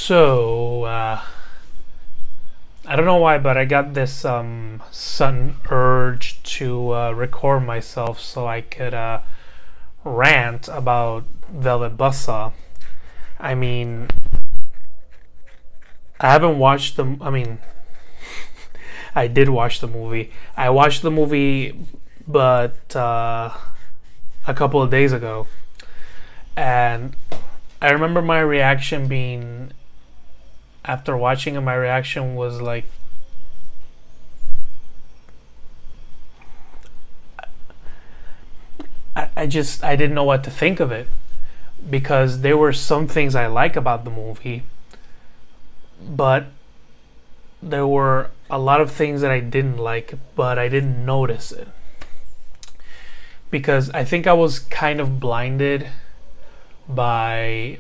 I don't know why, but I got this sudden urge to record myself so I could rant about Velvet Buzzsaw. I mean, I haven't watched the. I mean, I did watch the movie. I watched the movie, but a couple of days ago, and I remember my reaction being, after watching it, my reaction was like, I didn't know what to think of it, because there were some things I like about the movie, but there were a lot of things that I didn't like, but I didn't notice it, because I think I was kind of blinded by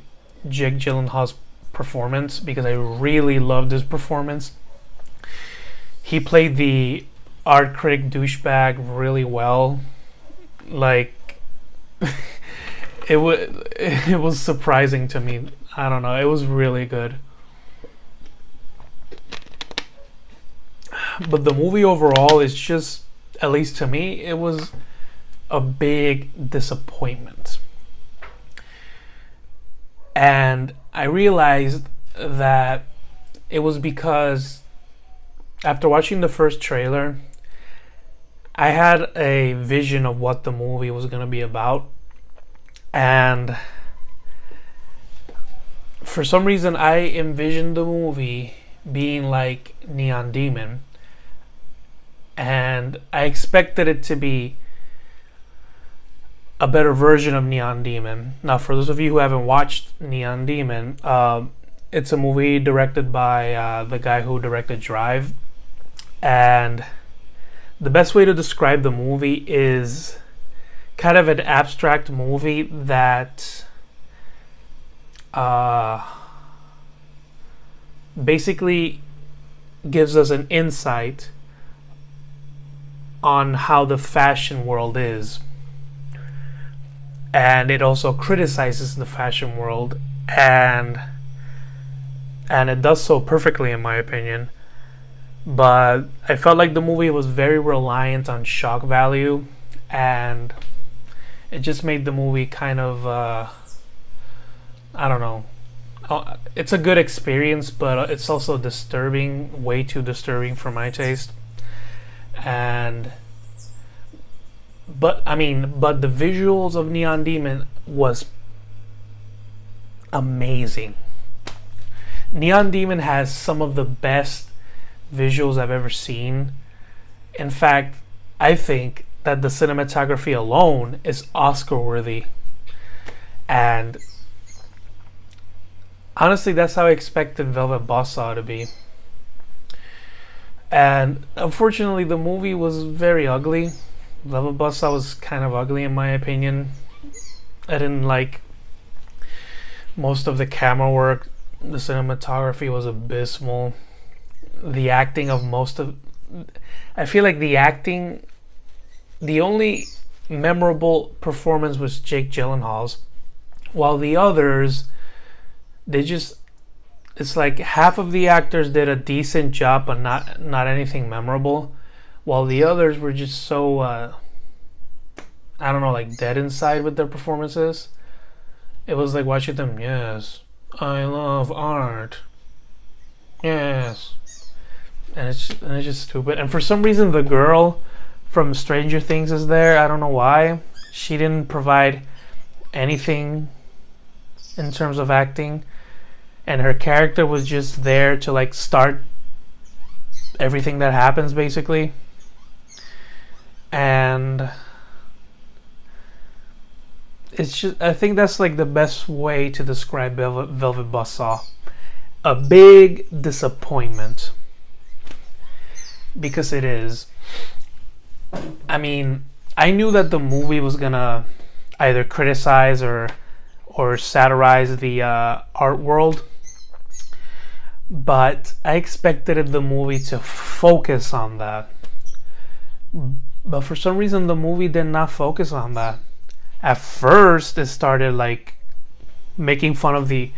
Jake Gyllenhaal's performance, because I really loved his performance. He played the art critic douchebag really well. Like, it was surprising to me. I don't know, it was really good. But the movie overall is just, at least to me, it was a big disappointment. And I realized that it was because after watching the first trailer, I had a vision of what the movie was going to be about. And for some reason, I envisioned the movie being like Neon Demon. And I expected it to be a better version of Neon Demon. Now, for those of you who haven't watched Neon Demon, it's a movie directed by the guy who directed Drive. And the best way to describe the movie is kind of an abstract movie that basically gives us an insight on how the fashion world is. And it also criticizes the fashion world, and it does so perfectly, in my opinion. But I felt like the movie was very reliant on shock value, and it just made the movie kind of I don't know. It's a good experience, but it's also disturbing, way too disturbing for my taste. But the visuals of Neon Demon was amazing. Neon Demon has some of the best visuals I've ever seen. In fact, I think that the cinematography alone is Oscar worthy. And honestly, that's how I expected Velvet Buzzsaw to be. And unfortunately, the movie was very ugly. Velvet Buzzsaw was kind of ugly, in my opinion. I didn't like most of the camera work. The cinematography was abysmal. The acting of I feel like the only memorable performance was Jake Gyllenhaal's, while the others, it's like half of the actors did a decent job, but not anything memorable, while the others were just so I don't know, like dead inside with their performances. It was like watching them. Yes, I love art. Yes, and it's just stupid. And for some reason, the girl from Stranger Things is there. I don't know why. She didn't provide anything in terms of acting, and her character was just there to like start everything that happens, basically. And it's just, I think that's like the best way to describe Velvet Buzzsaw. A big disappointment, because it is. I mean, I knew that the movie was gonna either criticize or satirize the art world, but I expected the movie to focus on that. But for some reason, the movie did not focus on that. At first, it started like making fun of the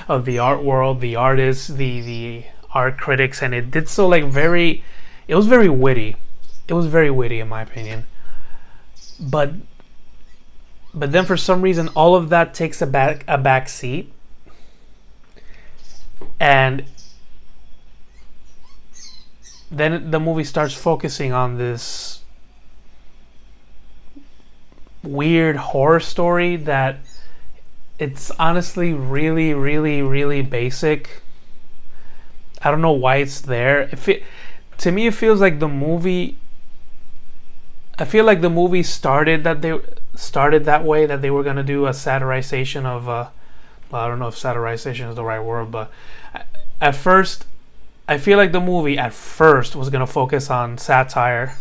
of the art world, the artists, the art critics, and it did so like very. It was very witty. It was very witty in my opinion. But then for some reason all of that takes a back seat, and then the movie starts focusing on this weird horror story that it's honestly really, really, really basic. I don't know why it's there. To me, it feels like the movie. I feel like the movie started that way, that they were gonna do a satirization of. Well, I don't know if satirization is the right word, but at first, I feel like the movie at first was gonna focus on satire.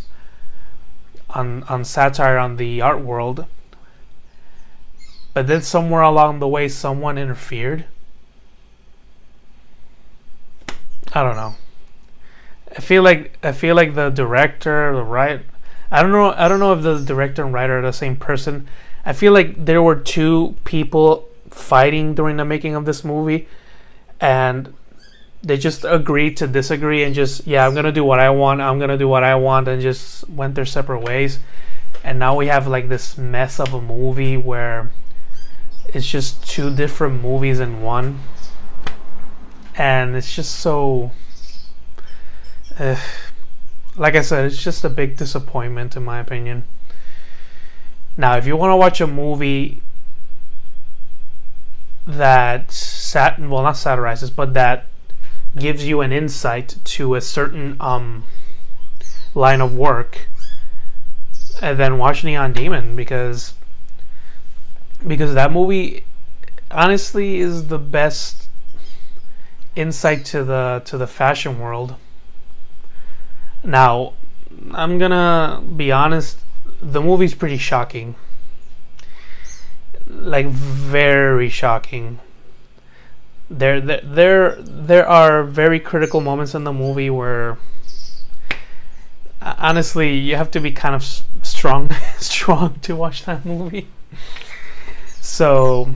On satire on the art world, but then somewhere along the way, someone interfered. I don't know. I feel like the director, I don't know if the director and writer are the same person. I feel like there were two people fighting during the making of this movie, and they just agreed to disagree and just, yeah, I'm gonna do what I want, and just went their separate ways. And now we have like this mess of a movie where it's just two different movies in one, and it's just so like I said, it's just a big disappointment in my opinion. Now, if you want to watch a movie that not satirizes, but that gives you an insight to a certain line of work, and then watch Neon Demon, because that movie honestly is the best insight to the fashion world. Now, I'm gonna be honest, the movie's pretty shocking, like very shocking. There are very critical moments in the movie where honestly you have to be kind of strong to watch that movie. So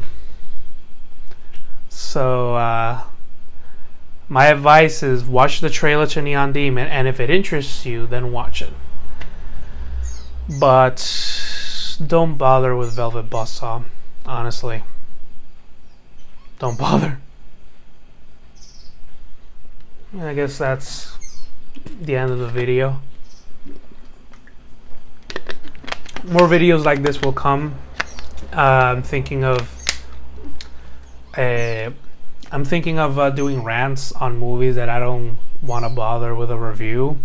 my advice is watch the trailer to Neon Demon, and if it interests you, then watch it. But don't bother with Velvet Buzzsaw, honestly. Don't bother. I guess that's the end of the video. More videos like this will come. I'm thinking of doing rants on movies that I don't want to bother with a review.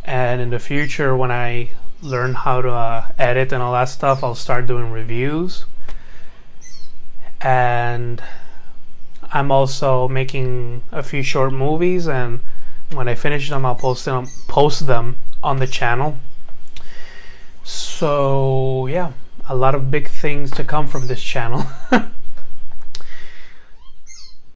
And in the future, when I learn how to edit and all that stuff, I'll start doing reviews. And I'm also making a few short movies, and when I finish them, I'll post them on the channel. So yeah, a lot of big things to come from this channel.